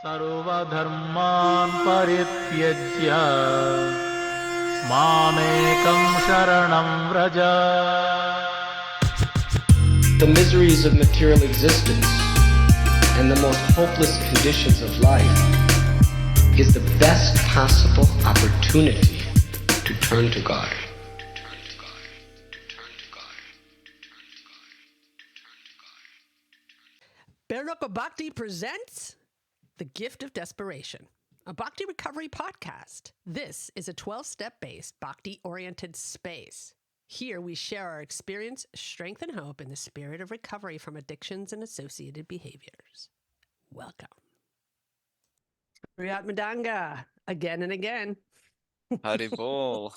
सर्वधर्मान् परित्यज्य मामेकं शरणं Vraj. The miseries of material existence and the most hopeless conditions of life is the best possible opportunity to turn to God. Brhat Bhakti presents The Gift of Desperation, a Bhakti recovery podcast. This is a 12-step based Bhakti-oriented space. Here we share our experience, strength, and hope in the spirit of recovery from addictions and associated behaviors. Welcome. Mrdanga, again and again. Haribol.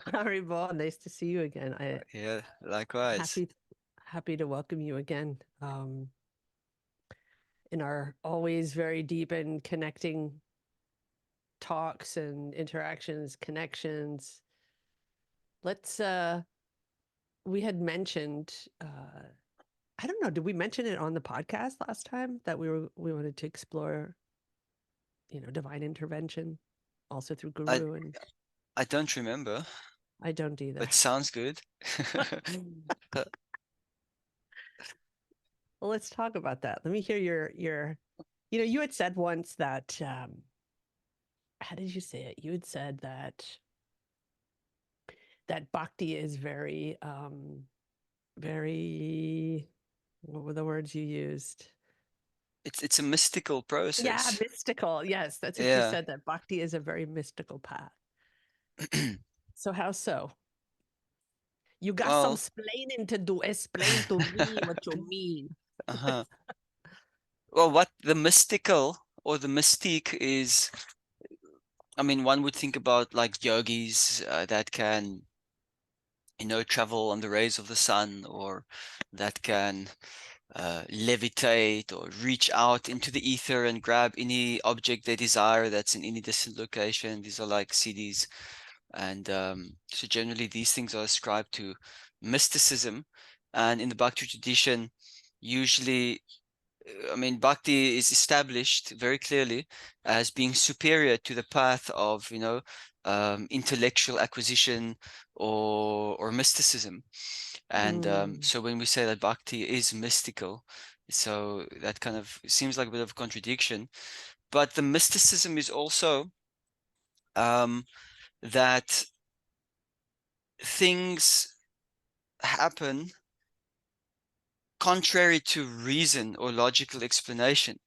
Haribol, nice to see you again. Yeah, likewise. Happy to welcome you again. In our always very deep and connecting talks and interactions, connections. Let's we had mentioned I don't know, did we mention it on the podcast last time that we wanted to explore, divine intervention also through Guru? And I don't remember. I don't either. It sounds good. Well, let's talk about that. Let me hear your you had said once that how did you say it? You had said that bhakti is very what were the words you used? It's a mystical process. Yeah, mystical. Yes, that's what you said, that bhakti is a very mystical path. So how so? You got some explaining to do. Explain to me what you mean. Well, what the mystical or the mystique is, I mean, one would think about like yogis that can, travel on the rays of the sun, or that can levitate or reach out into the ether and grab any object they desire that's in any distant location. These are like CDs. And so generally these things are ascribed to mysticism. And in the Bhakti tradition, usually, I mean, Bhakti is established very clearly as being superior to the path of, intellectual acquisition or mysticism. And so when we say that Bhakti is mystical, so that kind of seems like a bit of a contradiction. But the mysticism is also that things happen contrary to reason or logical explanation,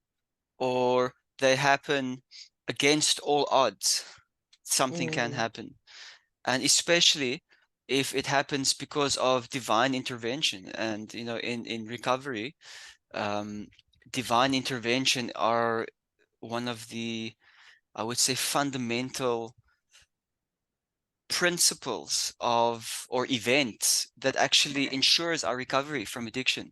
or they happen against all odds. Something can happen, and especially if it happens because of divine intervention. And in recovery, divine intervention are one of the, I would say, fundamental principles of or events that actually ensures our recovery from addiction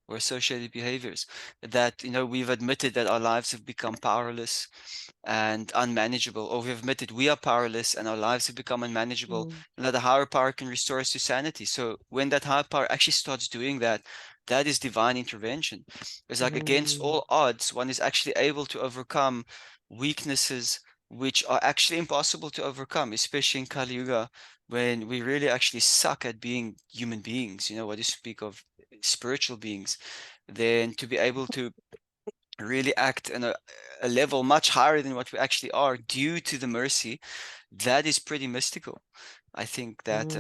or associated behaviors. That we've admitted that our lives have become powerless and unmanageable, or we've admitted we are powerless and our lives have become unmanageable, and that the higher power can restore us to sanity. So when that higher power actually starts doing that, that is divine intervention. It's like against all odds, one is actually able to overcome weaknesses which are actually impossible to overcome, especially in Kali Yuga, when we really actually suck at being human beings, what do you speak of spiritual beings. Then to be able to really act on a level much higher than what we actually are due to the mercy, that is pretty mystical. I think that,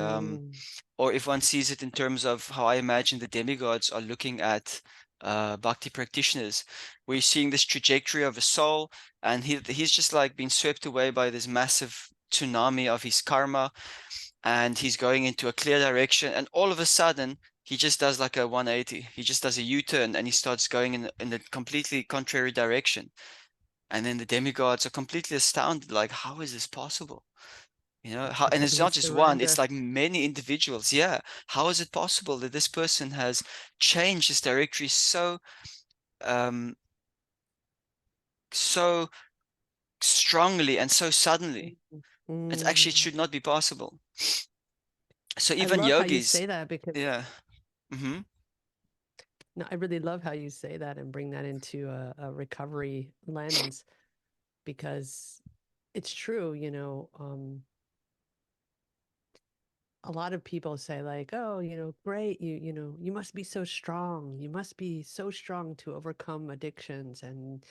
or if one sees it in terms of how I imagine the demigods are looking at bhakti practitioners, we're seeing this trajectory of a soul, and he's just like being swept away by this massive tsunami of his karma, and he's going into a clear direction, and all of a sudden he just does like a 180. He just does a U-turn and he starts going in a completely contrary direction. And then the demigods are completely astounded, like, how is this possible? And it's not just one, it's like many individuals. Yeah, how is it possible that this person has changed his directory so strongly and so suddenly? It actually should not be possible. So even I love yogis, how you say that, because yeah. No, I really love how you say that and bring that into a recovery lens, because it's true, a lot of people say like, oh, great, you must be so strong. You must be so strong to overcome addictions, and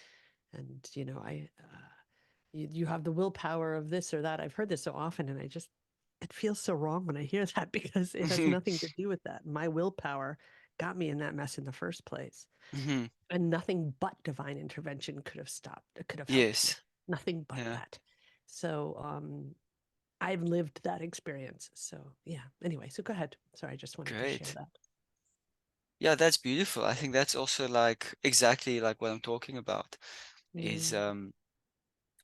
you have the willpower of this or that. I've heard this so often, and it feels so wrong when I hear that, because it has Mhm, nothing to do with that. My willpower got me in that mess in the first place, mhm. and nothing but divine intervention could have helped me. Yes. Nothing but Yeah. that. So I've lived that experience. So yeah. Anyway, so go ahead. Sorry, I just wanted to share Great. that. Yeah, that's beautiful. I think that's also like exactly like what I'm talking about is Mm,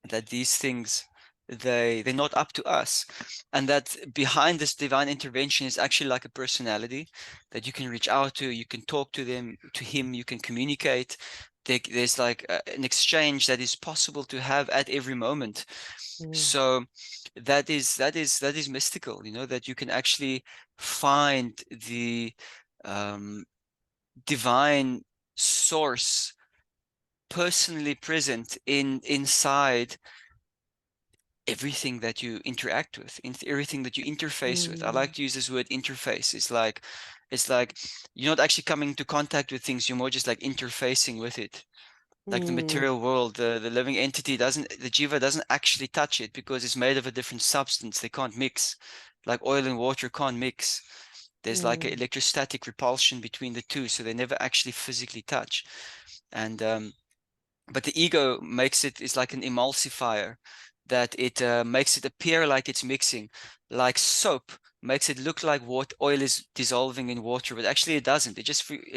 that these things they're not up to us, and that behind this divine intervention is actually like a personality that you can reach out to, you can talk to them, to him, you can communicate. There's like an exchange that is possible to have at every moment. mm, So that is mystical, that you can actually find the um, divine source personally present inside everything that you interact with, in everything that you interface with. I mm, like to use this word interface. It's like you're not actually coming into contact with things, you're more just like interfacing with it. Like the mm, material world, the living entity doesn't, the jiva doesn't actually touch it because it's made of a different substance. They can't mix. Like oil and water can't mix. There's like an mm, electrostatic repulsion between the two, so they never actually physically touch. And but the ego makes it is like an emulsifier, that it makes it appear like it's mixing, like soap makes it look like what oil is dissolving in water, but actually it doesn't. It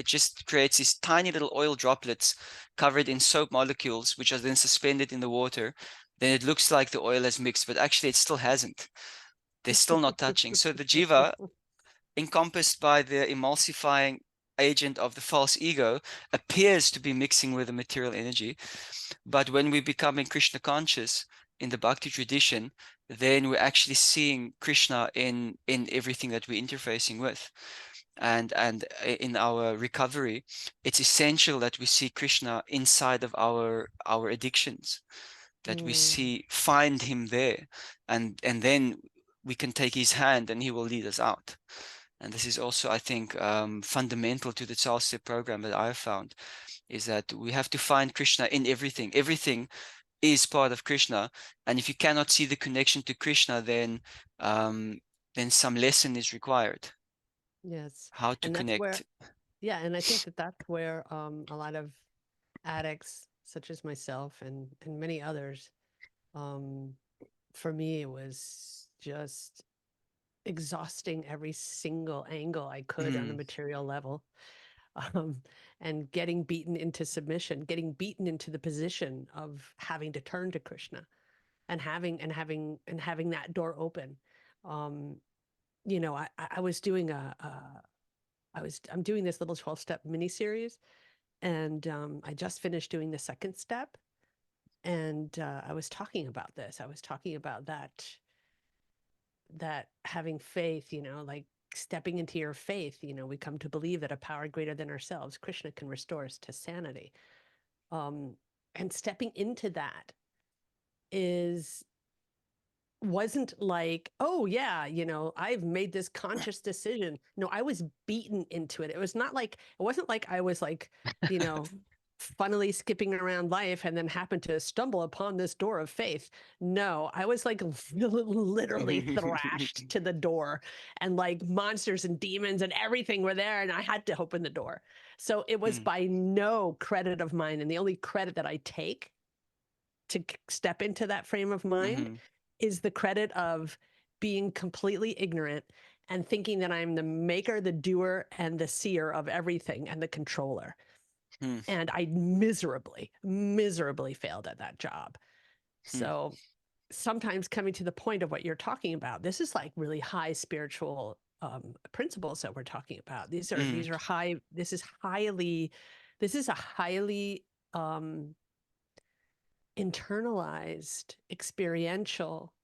just creates these tiny little oil droplets covered in soap molecules, which are then suspended in the water. Then it looks like the oil has mixed, but actually it still hasn't. They're still not touching. So the jiva, encompassed by the emulsifying agent of the false ego, appears to be mixing with the material energy. But when we become in Krishna conscious in the Bhakti tradition, then we're actually seeing Krishna in everything that we're interfacing with. And in our recovery, it's essential that we see Krishna inside of our addictions, that we mm. find him there, and then we can take his hand and he will lead us out. And this is also, I think, fundamental to the 12-step program that I have found, is that we have to find Krishna in everything. Everything is part of Krishna, and if you cannot see the connection to Krishna, then some lesson is required. Yes. How to And that's where, connect? yeah, and I think that that's where a lot of addicts, such as myself and many others, um, for me, it was just exhausting every single angle I could on a Mm, material level, um, and getting beaten into submission, getting beaten into the position of having to turn to Krishna, and having that door open. Um, I was doing I'm doing this little 12-step mini series, and I just finished doing the second step, and I was talking about this. I was talking about that having faith, like stepping into your faith, we come to believe that a power greater than ourselves, Krishna, can restore us to sanity. Um, and stepping into that is wasn't like, oh yeah, I've made this conscious decision. No, I was beaten into it. It wasn't like I was like, you know, funnily skipping around life and then happened to stumble upon this door of faith. No, I was like literally thrashed to the door, and like monsters and demons and everything were there, and I had to open the door. So it was mm, by no credit of mine, and the only credit that I take to step into that frame of mind mhm, is the credit of being completely ignorant and thinking that I'm the maker, the doer, and the seer of everything and the controller. mm, And I miserably, miserably failed at that job. mm, So sometimes coming to the point of what you're talking about, this is like really high spiritual principles that we're talking about. mm, This is a highly um, internalized, experiential,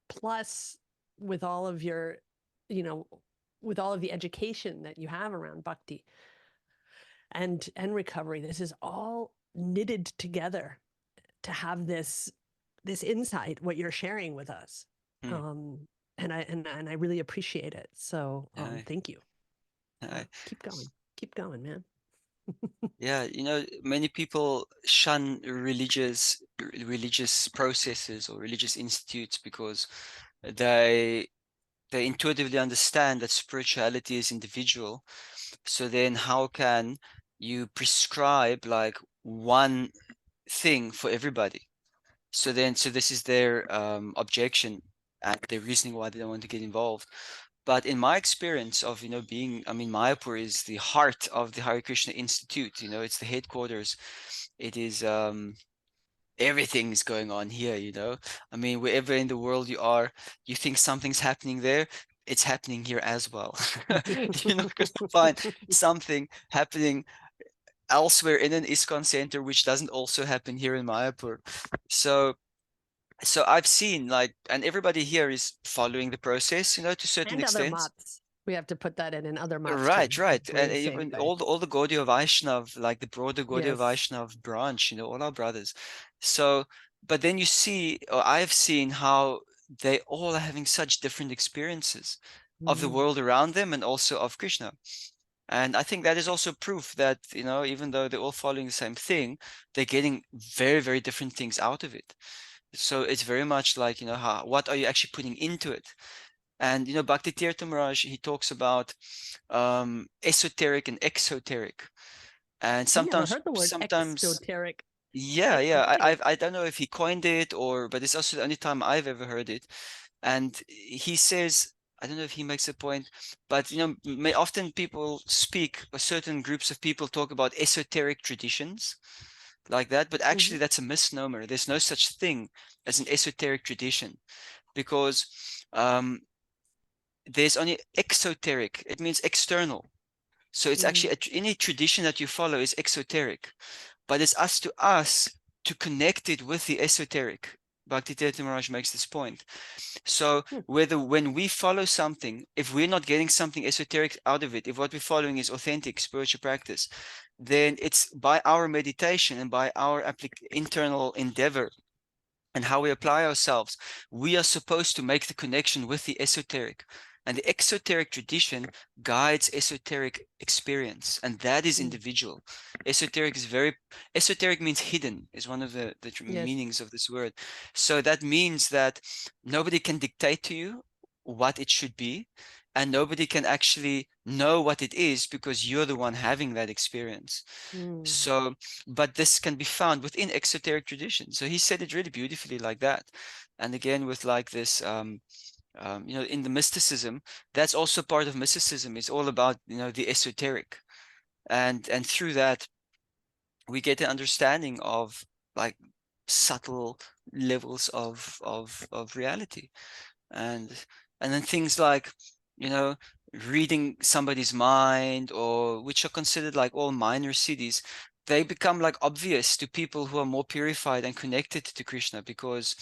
plus with all of your, you know, with all of the education that you have around bhakti, and recovery. This is all knitted together to have this insight, what you're sharing with us. Mm. And I really appreciate it. So Yeah. thank you. Yeah. Keep going, man. Yeah, many people shun religious processes or religious institutes because they they intuitively understand that spirituality is individual. So then how can you prescribe like one thing for everybody? So this is their objection and their reasoning why they don't want to get involved. But in my experience of, being, I mean, Mayapur is the heart of the Hare Krishna Institute, it's the headquarters. It is, everything is going on here. I mean, wherever in the world you are, you think something's happening there, it's happening here as well. You're not going to find something happening elsewhere in an ISKCON center, which doesn't also happen here in Mayapur. So I've seen like, and everybody here is following the process, to a certain And other extent. mats. We have to put that in, and other mats too. Right, right. We're And the same even way. all the Gaudiya Vaishnav, like the broader Gaudiya Yes. Vaishnav branch, all our brothers. So, but then you see, or I've seen how they all are having such different experiences of the Mm. world around them and also of Krishna. And I think that is also proof that, even though they're all following the same thing, they're getting very, very different things out of it. So it's very much like, what are you actually putting into it? And, Bhakti Tirtha Maharaj, he talks about esoteric and exoteric. And I never sometimes, heard the word sometimes, exoteric. yeah, yeah, Exoteric. I don't know if he coined it but it's also the only time I've ever heard it. And he says, I don't know if he makes a point, but may often people speak, or certain groups of people talk about esoteric traditions like that, but actually that's a misnomer. There's no such thing as an esoteric tradition because there's only exoteric. It means external. So it's actually any tradition that you follow is exoteric, but it's us to connect it with the esoteric. Bhakti Tirtha Maharaj makes this point. So when we follow something, if we're not getting something esoteric out of it, if what we're following is authentic spiritual practice, then it's by our meditation and by our internal endeavor and how we apply ourselves, we are supposed to make the connection with the esoteric. And the exoteric tradition guides esoteric experience, and that is individual. Esoteric means hidden, is one of the Yes. meanings of this word. So that means that nobody can dictate to you what it should be, and nobody can actually know what it is because you're the one having that experience. So, but this can be found within exoteric tradition. So he said it really beautifully like that. And again, with like this, in the mysticism, that's also part of mysticism. It's all about, the esoteric. And through that, we get an understanding of like subtle levels of reality. And and then things like, you know, reading somebody's mind, or which are considered like all minor siddhis, they become like obvious to people who are more purified and connected to Krishna because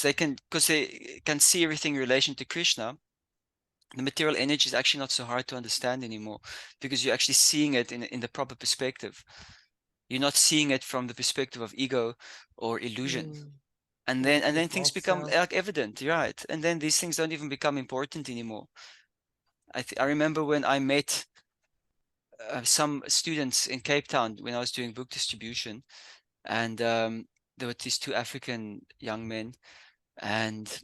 they can see everything in relation to Krishna. The material energy is actually not so hard to understand anymore because you're actually seeing it in the proper perspective. You're not seeing it from the perspective of ego or illusion. And then From the things false become self. like evident, right? And then these things don't even become important anymore. I remember when I met some students in Cape Town when I was doing book distribution, and there were these two African young men, and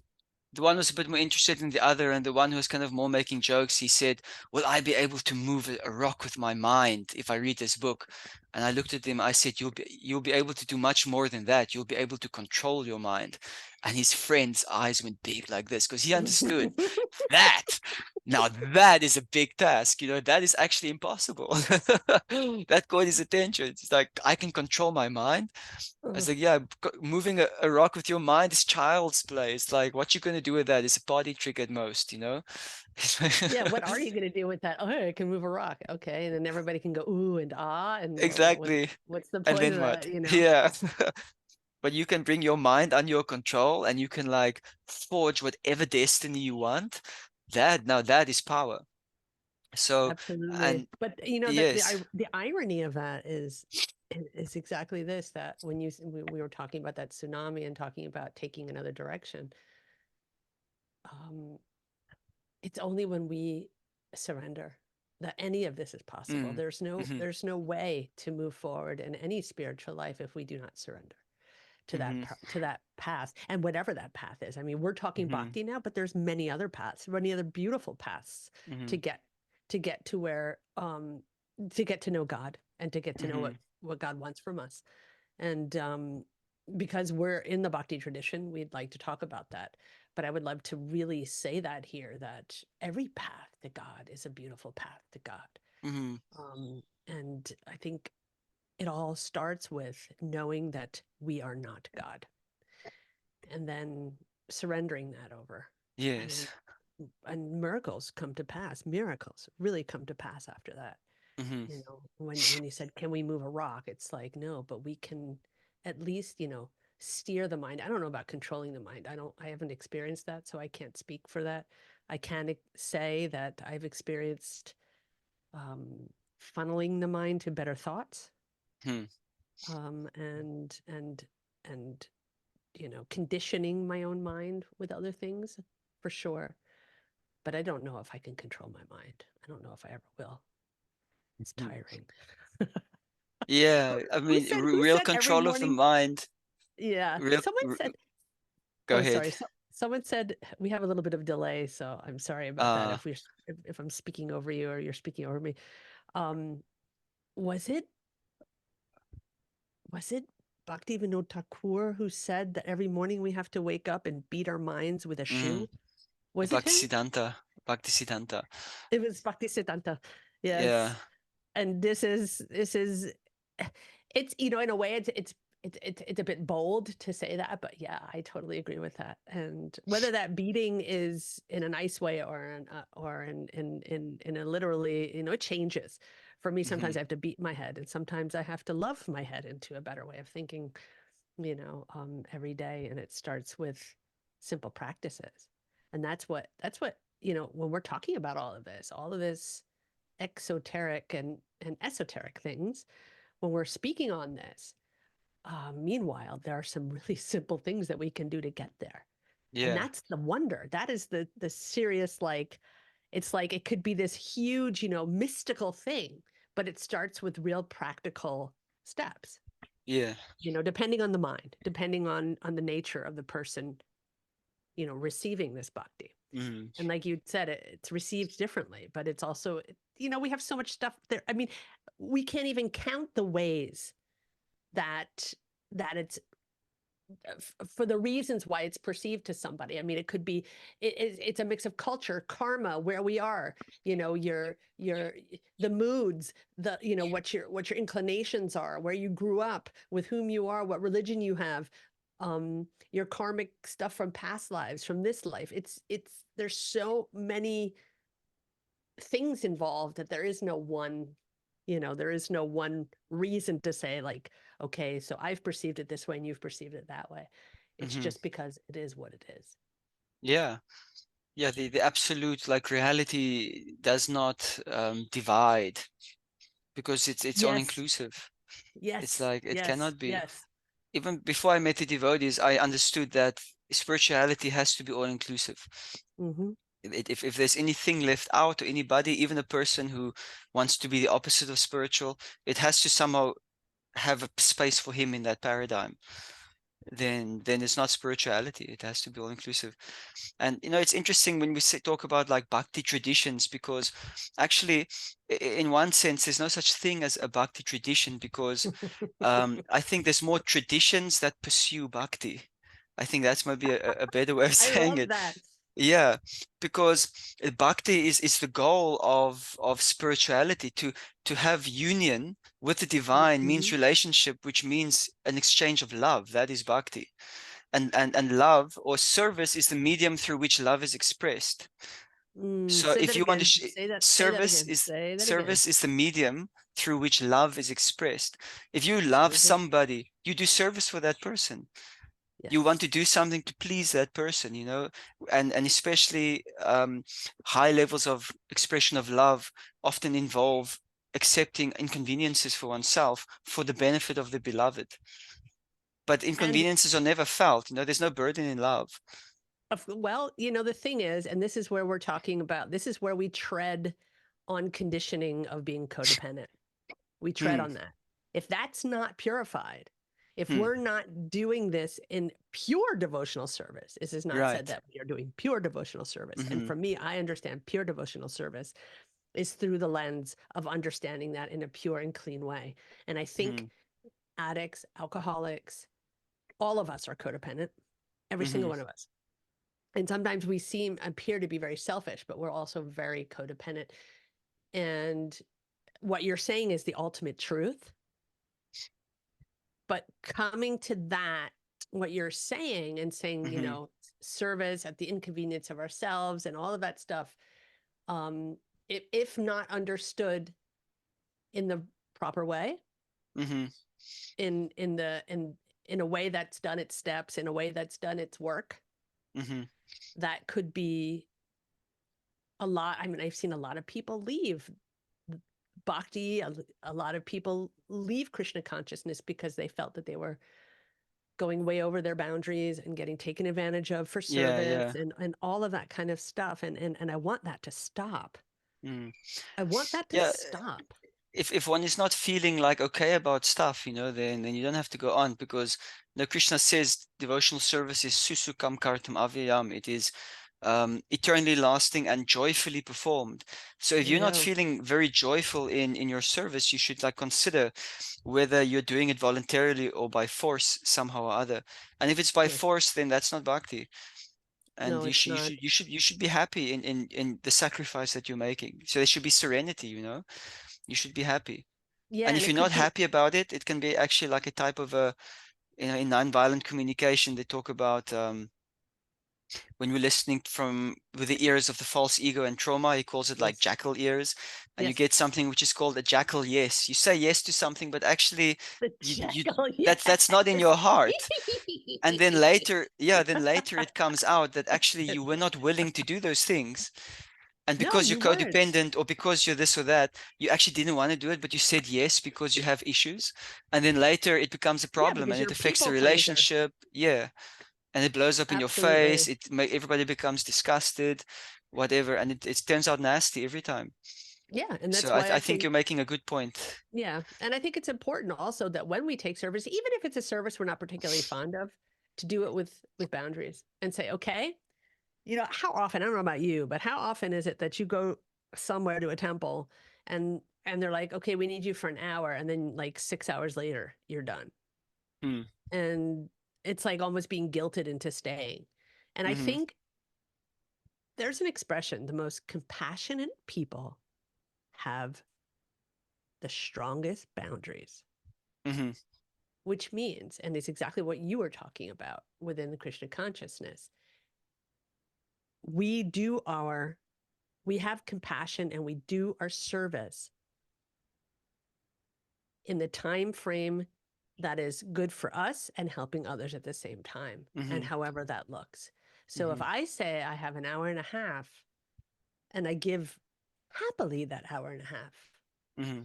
the one was a bit more interested in the other, and the one who was kind of more making jokes, he said, will I be able to move a rock with my mind if I read this book? And I looked at him, I said, you'll be able to do much more than that. You'll be able to control your mind. And his friend's eyes went big like this because he understood that. Now that is a big task, that is actually impossible. That caught his attention. It's like, I can control my mind. I was like, yeah, moving a rock with your mind is child's play. It's like, what you're going to do with that is a party trick at most. Yeah, what are you going to do with that? Oh, I can move a rock. Okay, and then everybody can go ooh and ah, and Exactly. what's the And point of then that? what? Yeah. But you can bring your mind under your control and you can like forge whatever destiny you want. That is power. So, Absolutely. and But you know that yes. the irony of that is exactly this, that when we were talking about that tsunami and talking about taking another direction, um, it's only when we surrender that any of this is possible. Mm, mm-hmm, There's no way to move forward in any spiritual life if we do not surrender mm-hmm, to that path, and whatever that path is. I mean, we're talking mm-hmm, bhakti now, but there's many other paths, many other beautiful paths mm-hmm, to get to where to get to know God and to get to know mm-hmm, what God wants from us. And because we're in the bhakti tradition, we'd like to talk about that. But I would love to really say that here, that every path to God is a beautiful path to God. mm-hmm. And I think it all starts with knowing that we are not God, and then surrendering that over. And Yes. then and miracles come to pass. Miracles really come to pass after that. Mm-hmm, You know, when you said, can we move a rock? It's like, no, but we can at least, you know, steer the mind. I don't know about controlling the mind. I haven't experienced that, so I can't speak for that. I can say that I've experienced um, funneling the mind to better thoughts, mm-hmm, and you know, conditioning my own mind with other things, for sure. But I don't know if I can control my mind. I don't know if I ever will. It's mm-hmm. tiring. Yeah, I mean, Who real said every control of the morning? mind. Yeah. Real, Someone said, go oh, ahead. sorry. Someone said we have a little bit of delay, so I'm sorry about that Uh, if I'm speaking over you or you're speaking over me. Um, was it was it Bhaktivinoda Thakur who said that every morning we have to wake up and beat our minds with a mm, shoe? Was it him? Bhaktisiddhanta. Bhaktisiddhanta. It was Bhaktisiddhanta. Yeah. Yes. And this is it's, you know, in a way it's a bit bold to say that, but yeah, I totally agree with that. And whether that beating is in a nice way or in a literally, you know, it changes. For me, Mm-hmm, sometimes I have to beat my head, and sometimes I have to love my head into a better way of thinking, you know, every day. And it starts with simple practices. And that's what, you know, when we're talking about all of this exoteric and esoteric things, when we're speaking on this, meanwhile, there are some really simple things that we can do to get there. And yeah. that's the wonder. That is the serious, like, it's like it could be this huge, you know, mystical thing, but it starts with real practical steps, Yeah. you know, depending on the mind, depending on the nature of the person, you know, receiving this bhakti. Mm-hmm, And like you said, it's received differently, but it's also, you know, we have so much stuff there. I mean, we can't even count the ways that it's for the reasons why it's perceived to somebody. I mean, it could be it's a mix of culture, karma, where we are, you know, your the moods, the, you know, what your inclinations are, where you grew up, with whom you are, what religion you have, your karmic stuff from past lives, from this life. It's there's so many things involved that there is no one, you know, there is no one reason to say, like, okay, so I've perceived it this way and you've perceived it that way. It's mm-hmm. just because it is what it is. Yeah. Yeah, the absolute like reality does not divide because it's all Yes, inclusive. It's yes, like it yes, cannot be. yes. Even before I met the devotees, I understood that spirituality has to be all inclusive. Mm-hmm. If there's anything left out or anybody, even a person who wants to be the opposite of spiritual, it has to somehow have a space for him in that paradigm. Then it's not spirituality. It has to be all inclusive. And you know, it's interesting when we talk about like bhakti traditions, because actually, in one sense, there's no such thing as a bhakti tradition, because I think there's more traditions that pursue bhakti. I think that's maybe a better way of I saying love it. that. Yeah, because bhakti is the goal of spirituality. To have union with the divine Mm-hmm. means relationship, which means an exchange of love. That is bhakti. And love or service is the medium through which love is expressed. So Say if that you want to again. Say that service again. is Say that again. service is the medium through which love is expressed. If you love Service. somebody, you do service for that person. You want Yes. to do something to please that person, you know, and especially high levels of expression of love often involve accepting inconveniences for oneself for the benefit of the beloved. But And inconveniences are never felt, you know, there's no burden in love. well, the thing is, and this is where we're talking about, this is where we tread on conditioning of being codependent. We tread Hmm. on that. If that's not purified, if Hmm. we're not doing this in pure devotional service, this is not said Right. that we are doing pure devotional service. And Hmm. for me, I understand pure devotional service is through the lens of understanding that in a pure and clean way. And I think Hmm. addicts, alcoholics, all of us are codependent, every single Hmm. one of us. And sometimes we appear to be very selfish, but we're also very codependent. And what you're saying is the ultimate truth. But coming to that, what you're saying and saying, Hmm. service at the inconvenience of ourselves and all of that stuff, um, if not understood in the proper way, Hmm. in a way that's done its steps, in a way that's done its work, Hmm. that could be a lot. I mean, I've seen a lot of people leave bhakti, a lot of people leave Krishna consciousness because they felt that they were going way over their boundaries and getting taken advantage of for Yeah, service yeah. and all of that kind of stuff. And I want that to stop. Mm. I want that to Yeah, stop. if one is not feeling like okay about stuff, you know, then you don't have to go on, because Krishna says devotional service is susukam kartam avyayam. It is eternally lasting and joyfully performed. So if There you you're not go. feeling very joyful in your service, you should like consider whether you're doing it voluntarily or by force somehow or other. And if it's by Yes. force, then that's not bhakti. And No, you it's should you not. should you should you should be happy in the sacrifice that you're making. So there should be serenity, you know. You should be happy. Yeah. And And if it you're could not be, happy about it, it can be actually like a type of a, you know, in nonviolent communication, they talk about when you're listening from with the ears of the false ego and trauma, he calls it like yes. jackal ears, and you Yes. get something which is called a jackal yes. You say yes to something, but actually The you jackal. that's not in Yes. your heart. And then later, yeah, then later it comes out that actually you were not willing to do those things. And No, because you're you weren't. codependent or because you're this or that, you actually didn't want to do it, but you said yes because you have issues. And then later it becomes a Yeah, problem because and you're it a affects the people pleaser. relationship. Yeah. And it blows up in your face. Absolutely. Everybody becomes disgusted, whatever. And it turns out nasty every time. Yeah. And So that's why I I think think, you're making a good point. yeah. And I think it's important also that when we take service, even if it's a service we're not particularly fond of, to do it with boundaries and say, okay, how often, I don't know about you, but how often is it that you go somewhere to a temple and they're like, okay, we need you for an hour, and then like 6 hours later, you're done. Hmm. And it's like almost being guilted into staying. And I Mm-hmm. think there's an expression, the most compassionate people have the strongest boundaries, Mm-hmm. which means, and it's exactly what you were talking about within the Krishna consciousness, we do our we have compassion and we do our service in the time frame that is good for us and helping others at the same time, and Mm-hmm. however that looks. So if Mm-hmm. I say I have an hour and a half and I give happily that hour and a half, Mm-hmm.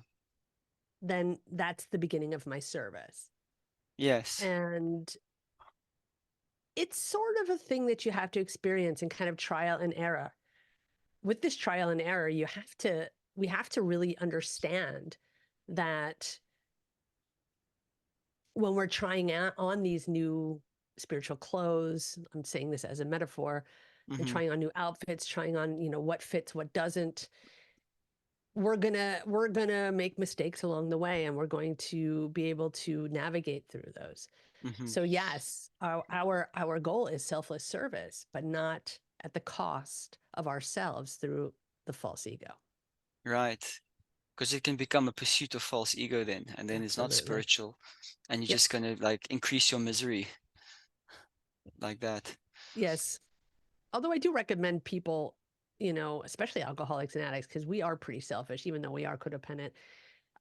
then that's the beginning of my service. Yes. And it's sort of a thing that you have to experience and kind of trial and error. With this trial and error, we have to really understand that when we're trying out on these new spiritual clothes, I'm saying this as a metaphor, and Mm-hmm. trying on new outfits, trying on, what fits, what doesn't, we're gonna make mistakes along the way, and we're going to be able to navigate through those. Mm-hmm. So yes, our goal is selfless service, but not at the cost of ourselves through the false ego. Right. Because it can become a pursuit of false ego then, and then it's not Absolutely. spiritual, and you're Yep. just gonna like increase your misery like that. Yes. Although I do recommend people, especially alcoholics and addicts, because we are pretty selfish, even though we are codependent.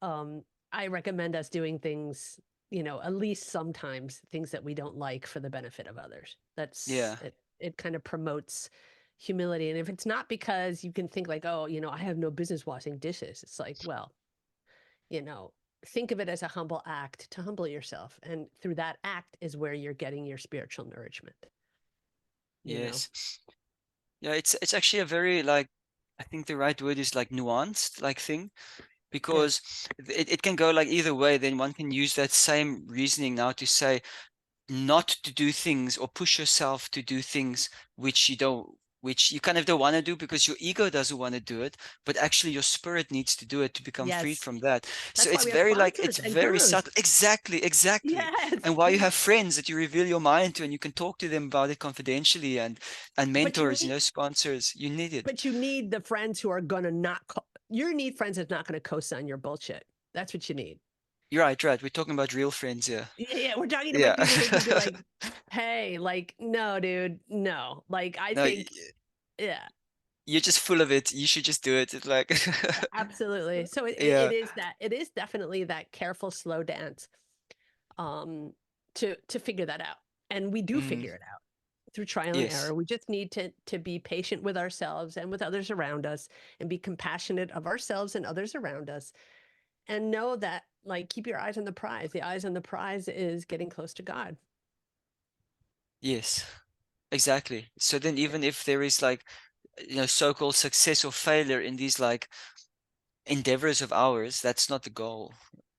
Um, I recommend us doing things at least sometimes things that we don't like for the benefit of others. That's Yeah. it. It kind of promotes humility. And if it's not because you can think like, oh, I have no business washing dishes, it's like, well, you know, think of it as a humble act to humble yourself. And through that act is where you're getting your spiritual nourishment, you know? Yes. Yeah, it's actually a very like, I think the right word is like nuanced like thing, Yeah. because it can go like either way. Then one can use that same reasoning now to say not to do things or push yourself to do things which you kind of don't want to do because your ego doesn't want to do it, but actually your spirit needs to do it to become freed Yes. from that. So That's why it's we have very like, it's sponsors and very gurus. subtle. Exactly, exactly. Yes. And why you have friends that you reveal your mind to and you can talk to them about it confidentially, and But you mentors, need sponsors. You need it. but you need the friends who are gonna not you need friends that's not gonna co-sign your bullshit. That's what you need. You're right, right. We're talking about real friends here. Yeah, yeah, we're talking Yeah. about people who can be like, hey, like, no, dude, no. Like, I No, think, yeah, you're just full of it. You should just do it. It's like, absolutely. So yeah. it is definitely that careful, slow dance, um, to figure that out. And we do Mm, figure it out through trial and yes. error. We just need to be patient with ourselves and with others around us, and be compassionate of ourselves and others around us, and know that, like, keep your eyes on the prize. The eyes on the prize is getting close to God. Yes. Exactly. So then even if there is like, so-called success or failure in these like endeavors of ours, that's not the goal.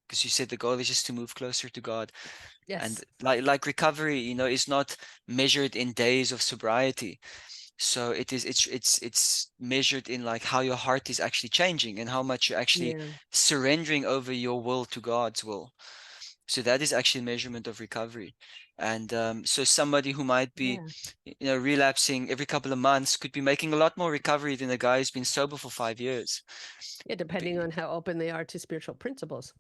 Because you said the goal is just to move closer to God. And Yes. like recovery, is not measured in days of sobriety. So it's measured in like how your heart is actually changing and how much you're actually Yeah. surrendering over your will to God's will. So that is actually a measurement of recovery. And so somebody who might be, Yeah. relapsing every couple of months could be making a lot more recovery than a guy who's been sober for 5 years. Yeah, depending Be- on how open they are to spiritual principles.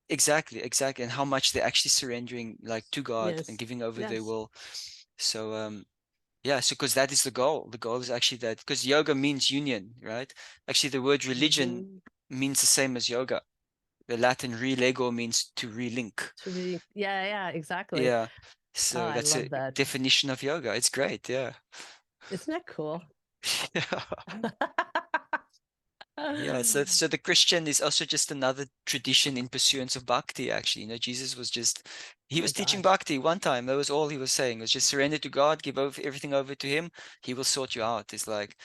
Exactly, exactly. And how much they're actually surrendering like to God and Yes. giving over their Yes. will. So yeah, so because that is the goal. The goal is actually that, because yoga means union, right? Actually, the word religion Hmm. means the same as yoga. The Latin relego means to relink. To really, yeah, yeah, exactly. Yeah. Oh, So I that's a love that. definition of yoga. It's great. Yeah. Isn't that cool? Yeah. Yeah. So the Christian is also just another tradition in pursuance of bhakti, actually. Jesus was just, he Oh my was teaching gosh. bhakti one time. That was all he was saying, was just surrender to God, give everything over to him. He will sort you out. It's like,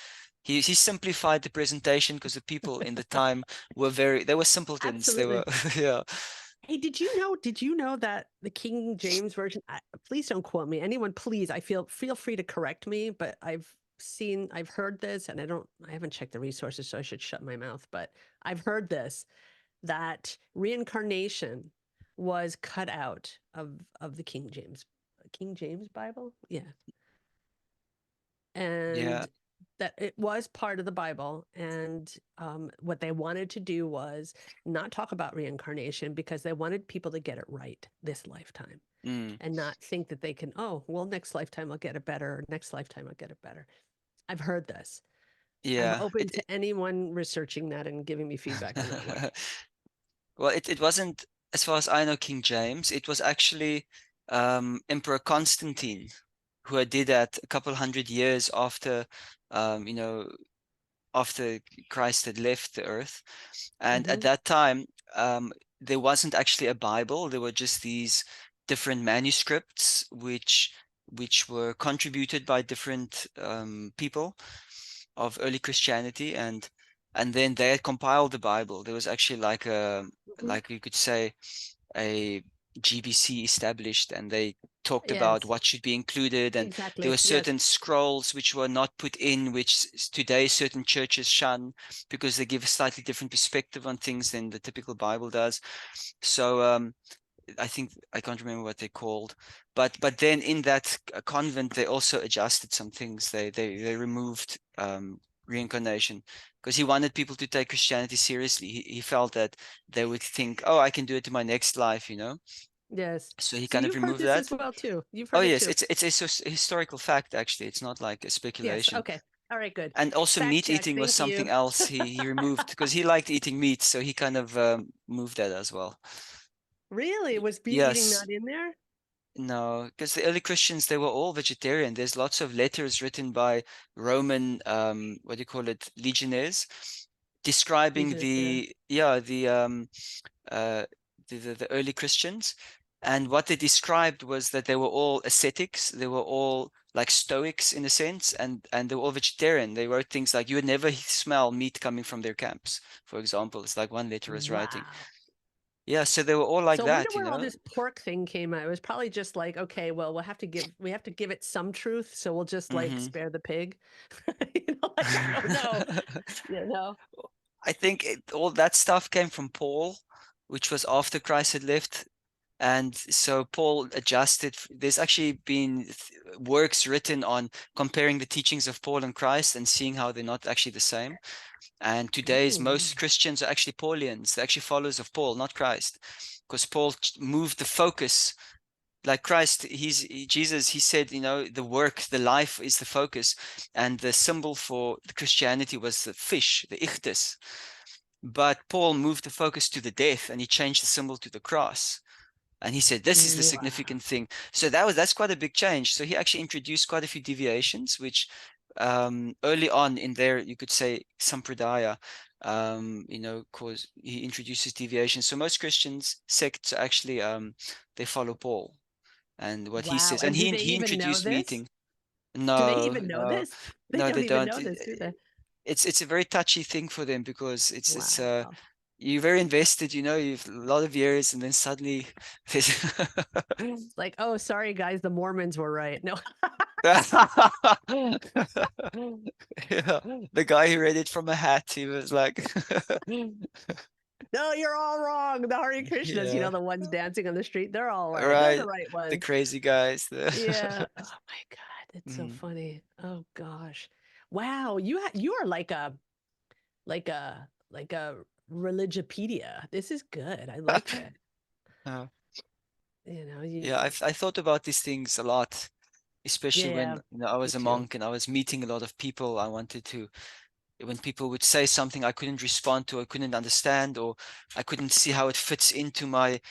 he simplified the presentation because the people in the time they were simpletons. They were, Absolutely. yeah. Hey, did you know that the King James version, please don't quote me. Anyone, please, feel free to correct me, but I've heard this, and I haven't checked the resources, so I should shut my mouth, but I've heard this, that reincarnation was cut out of the King James Bible. Yeah. Yeah. And that it was part of the Bible. And what they wanted to do was not talk about reincarnation, because they wanted people to get it right this lifetime, Mm, and not think that they can, oh, well, next lifetime I'll get it better, or next lifetime I'll get it better. I've heard this. I'm yeah. open to anyone researching that and giving me feedback on that one. Well, it wasn't, as far as I know, King James. It was actually Emperor Constantine who had did that a couple hundred years after, um, you know, after Christ had left the earth. And at Hmm. that time, there wasn't actually a Bible. There were just these different manuscripts which were contributed by different people of early Christianity, and then they had compiled the Bible. There was actually like Hmm. you could say, a GBC established, and they talked about Yes, what should be included, and there were exactly. Yes. certain scrolls which were not put in, which today certain churches shun because they give a slightly different perspective on things than the typical Bible does. So I think I can't remember what they're called, but then in that convent they also adjusted some things. They removed reincarnation because he wanted people to take Christianity seriously. He felt that they would think, oh, I can do it in my next life. Yes. So he So kind of you've heard removed this as that. well too. You've Oh heard it yes, too. it's a historical fact actually. It's not like a Yes. speculation. Okay. All right. Good. And also Fact meat check. eating was Thank you. something else he removed because he liked eating meat, so he kind of moved that as well. Really? Was beef eating Yes. not in there? No, because the early Christians, they were all vegetarian. There's lots of letters written by Roman, what do you call it, legionnaires, describing Legionnaires, yeah. uh, the early Christians. And what they described was that they were all ascetics. They were all like Stoics in a sense, and they were all vegetarian. They wrote things like, "You would never smell meat coming from their camps," for example. It's like one letter is writing. Wow. Yeah, so they were all like So I wonder that, you where all know. this pork thing came out. It was probably just like, okay, well, we have to give it some truth, so we'll just like Hmm. spare the pig. You know, like I don't know. You know. I think all that stuff came from Paul, which was after Christ had left. And so Paul adjusted. There's actually been works written on comparing the teachings of Paul and Christ and seeing how they're not actually the same. And today's Ooh. most Christians are actually Paulians. They're actually followers of Paul, not Christ, because Paul moved the focus. Like Christ, Jesus, he said, you know, the work, the life is the focus. And the symbol for the Christianity was the fish, the ichthys. But Paul moved the focus to the death and he changed the symbol to the cross. And he said, this is the Wow. significant thing. So that's quite a big change. So he actually introduced quite a few deviations, which early on in there, you could say Sampradaya, you know, cause he introduces deviations. So most Christians sects actually they follow Paul and what he Wow. says. And And do they he even know introduced this? meeting. Do they No, even know no, this? They no, don't they even don't. know this, do they? It's a very touchy thing for them because it's Wow. you're very invested, you know, you've a lot of years, and then suddenly there's It's like, oh, sorry, guys, the Mormons were right. No. yeah, the guy who read it from a hat, he was like, No, you're all wrong. The Hare Krishnas, you yeah, know, the ones dancing on the street, they're all right. They're the right, right the ones. crazy guys. Yeah. Oh my God, it's so Mhm. funny. Oh gosh. Wow, you are like a religipedia. This is good. I like it. Uh, You know, yeah, I thought about these things a lot, especially yeah, when you know I me was a too. monk and I was meeting a lot of people. I wanted to when people would say something I couldn't respond to, I couldn't understand, or I couldn't see how it fits into my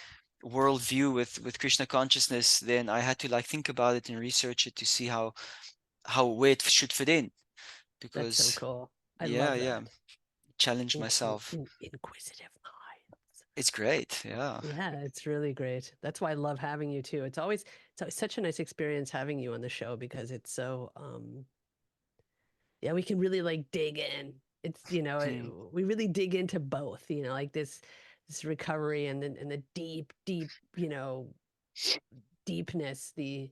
worldview with Krishna consciousness, then I had to like think about it and research it to see how where it should fit in. That's so Because cool. I yeah, love yeah, that. challenge myself. Inquisitive minds. It's great. Yeah. Yeah, it's really great. That's why I love having you too. It's always such a nice experience having you on the show because it's so yeah, we can really like dig in. It's, you know, Hmm. we really dig into both, you know, like this recovery and the deep, you know, deepness, the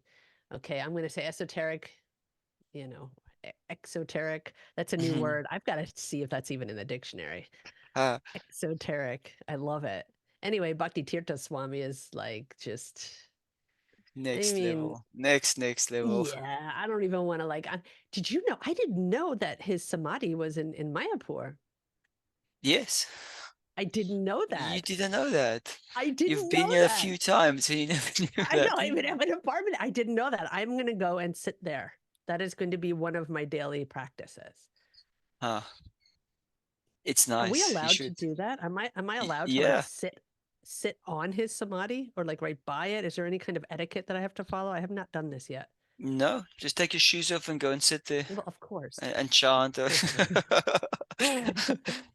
okay, I'm going to say esoteric, you know, exoteric. That's a new Hmm. word. I've got to see if that's even in the dictionary. Ah, Exoteric. I love it. Anyway, Bhakti Tirtha Swami is like just I next mean, level. Next level. yeah, I don't even want to like did you know I didn't know that his samadhi was in Mayapur. Yes. I didn't know You that. didn't know that. I You've didn't been know here a that. few times and you never knew I know that. I even have an apartment. I didn't know that. I'm going to go and sit there. That is going to be one of my daily practices. Huh. It's Are we nice. You allowed to should. do that? Am I allowed to like Yeah. sit on his samadhi or like right by it? Is there any kind of etiquette that I have to follow? I have not done this yet. No, just take your shoes off and go and sit there Well, of course. and chant. Of course not.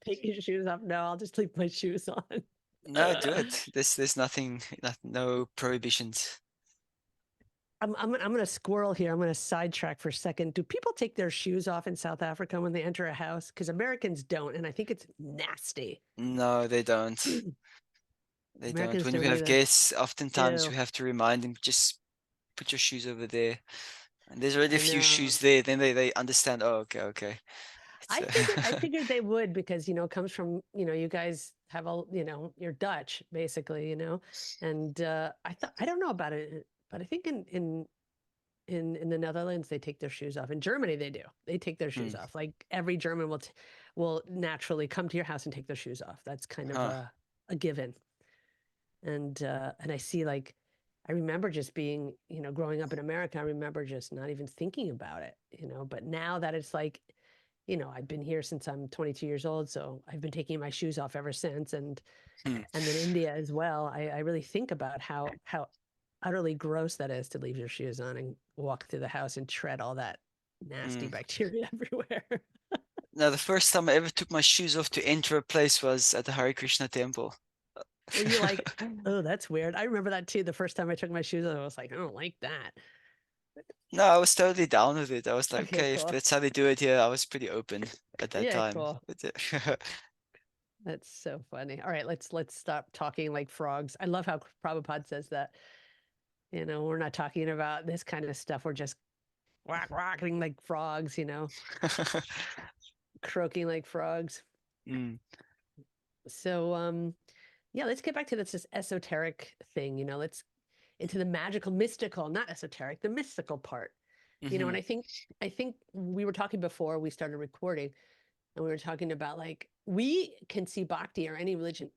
Take your shoes off. No, I'll just leave my shoes on. No, do it. There's nothing, no prohibitions. I'm going to squirrel here. I'm going to sidetrack for a second. Do people take their shoes off in South Africa when they enter a house? Because Americans don't, and I think it's nasty. No, they don't. They don't. Americans When we don't have either. guests, oftentimes Ew. we have to remind them, just put your shoes over there. And there's already a I few know. shoes there. Then they understand. Oh, okay, okay. It's I figured they would because, you know, it comes from, you know, you guys have all, you know, you're Dutch basically, you know. And I thought I don't know about it, but I think in the Netherlands they take their shoes off. In Germany they do. They take their shoes hmm, off. Like every German will naturally come to your house and take their shoes off. That's kind of huh. a given. And I see like I remember just being, you know, growing up in America, I remember just not even thinking about it, you know, but now that it's like I've been here since I'm 22 years old, so I've been taking my shoes off ever since. Hmm. And then India as well. I really think about how utterly gross that is to leave your shoes on and walk through the house and tread all that nasty Hmm. bacteria everywhere. Now, the first time I ever took my shoes off to enter a place was at the Hare Krishna temple. Were you like, oh, that's weird? I remember that too. The first time I took my shoes off, I was like, I don't like that. No, I was totally down with it. I was like, Okay, okay, if cool. that's how they do it here, I was pretty open at that Yeah, time. cool. That's so funny. All right, let's stop talking like frogs. I love how Prabhupada says that. We're not talking about this kind of stuff. We're just rocking like frogs, croaking like frogs. Mm, So yeah, let's get back to this esoteric thing, let's into the magical, mystical, not esoteric, the mystical part. And mhm, I think we were talking before we started recording, and we were talking about like we can see bhakti or any religion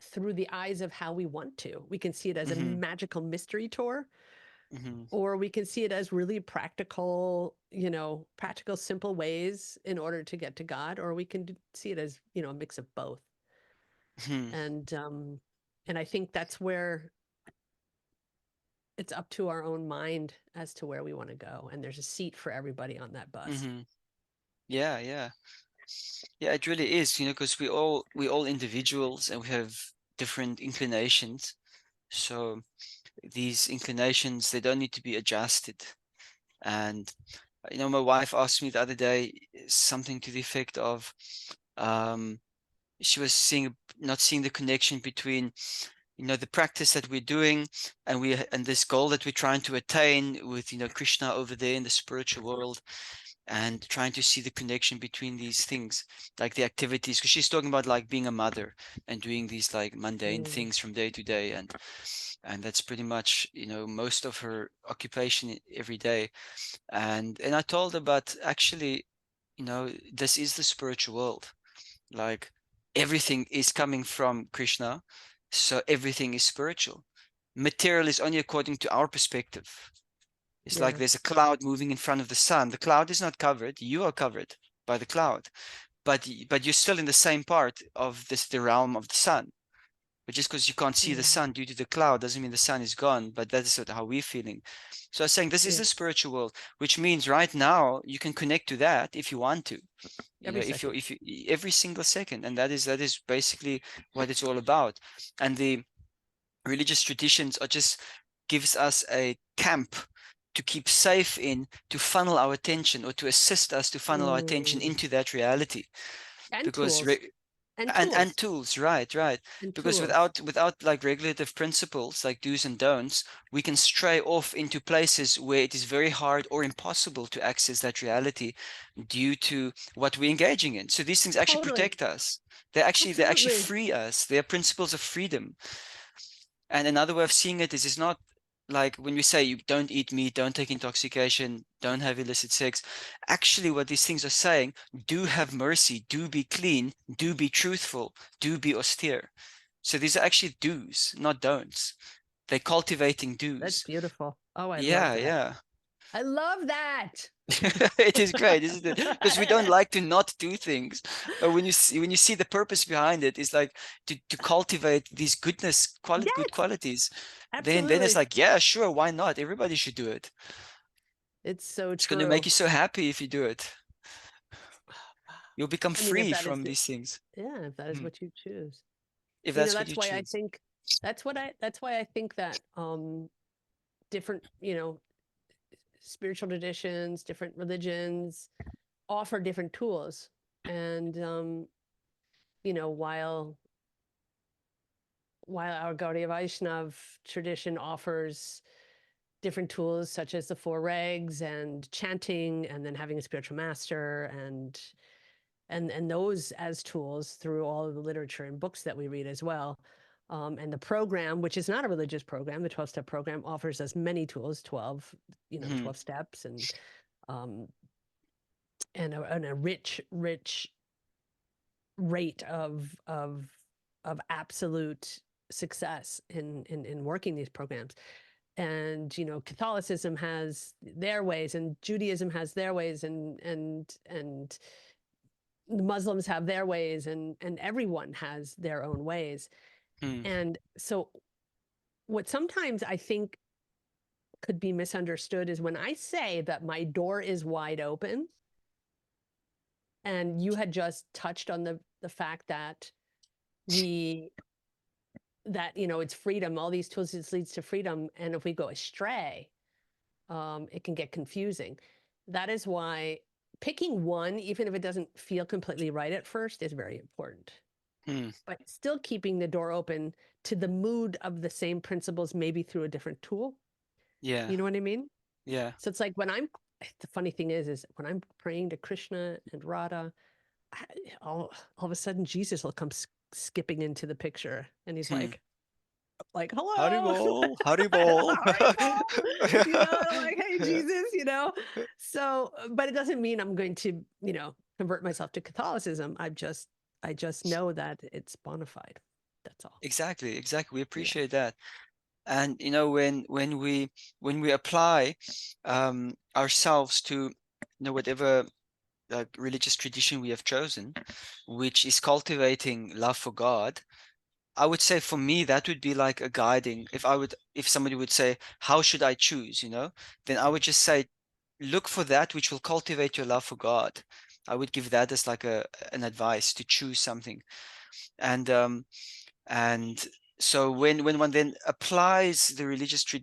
through the eyes of how we want to. We can see it as a mhm, magical mystery tour, mhm, or we can see it as really practical, practical, simple ways in order to get to God, or we can see it as, a mix of both. mhm, And I think that's where it's up to our own mind as to where we want to go. And there's a seat for everybody on that bus. mhm. Yeah, yeah. Yeah, it really is, because we all individuals and we have different inclinations. So these inclinations, they don't need to be adjusted. And my wife asked me the other day something to the effect of she was not seeing the connection between the practice that we're doing and this goal that we're trying to attain with Krishna over there in the spiritual world, and trying to see the connection between these things, like the activities, because she's talking about like being a mother and doing these like mundane Mm. things from day to day, and that's pretty much most of her occupation every day. And I told her, but actually, this is the spiritual world. Like, everything is coming from Krishna, so everything is spiritual. Material is only according to our perspective. It's like Yeah. there's a cloud moving in front of the sun. The cloud is not covered. You are covered by the cloud, but you're still in the same part of the realm of the sun. But just because you can't see the Mm. sun due to the cloud doesn't mean the sun is gone. But that is how we're feeling. So I was saying this is Yeah. the spiritual world, which means right now you can connect to that if you want to. Every If you second. every single second, and that is basically what it's all about. And the religious traditions are just gives us a camp to keep safe in, to funnel our attention, or to assist us to funnel our attention Mm. into that reality. And Because tools. And and tools. tools, right, And because tools. without like regulative principles like do's and don'ts, we can stray off into places where it is very hard or impossible to access that reality due to what we're engaging in. So these things actually Totally. protect us. They actually Absolutely. free us. They are principles of freedom. And another way of seeing it is, it's not like when we say you don't eat meat, don't take intoxication, don't have illicit sex. Actually, what these things are saying: do have mercy, do be clean, do be truthful, do be austere. So these are actually do's, not don'ts. They're cultivating That's do's. beautiful. Oh, I love Yeah, that. yeah. I love that. It is great, isn't it? Because we don't like to not do things, but when you see the purpose behind it, it's like to cultivate these good Yes, qualities. Then it's absolutely. like, yeah, sure, why not? Everybody should do it. It's so It's going to make true. you so happy if you do it. You'll become I mean, if free that is from these things. yeah, if that is Hmm. what you choose. If that's what That's you why I choose. think that's why I think that different, spiritual traditions, different religions offer different tools. And while our Gaudiya Vaishnav tradition offers different tools such as the four regs and chanting and then having a spiritual master and those as tools through all of the literature and books that we read as well. And the program, which is not a religious program, the 12-step program offers us many tools, 12, Hmm. 12 steps um, and a rich, rich rate of absolute success in working these programs. And Catholicism has their ways, and Judaism has their ways, and the Muslims have their ways, and everyone has their own ways. Hmm. And so what sometimes I think could be misunderstood is when I say that my door is wide open, and you had just touched on the fact that we that it's freedom, all these tools, this leads to freedom, and if we go astray, it can get confusing. That is why picking one, even if it doesn't feel completely right at first, is very important. Hmm. But still keeping the door open to the mood of the same principles, maybe through a different tool. Yeah. You know what I mean? Yeah. So it's like when the funny thing is when I'm praying to Krishna and Radha, all of a sudden Jesus will come skipping into the picture, and he's Hmm. like, hello. Haribol, Haribol. Haribol. Like, hey, Jesus, So, but it doesn't mean I'm going to, convert myself to Catholicism. I just know that it's bona fide. That's all. Exactly, exactly. We Yeah. appreciate that. And when we apply ourselves to whatever religious tradition we have chosen, which is cultivating love for God, I would say for me that would be like a guiding. If somebody would say, how should I choose, then I would just say, look for that which will cultivate your love for God. I would give that as like an advice to choose something. And so when one then applies the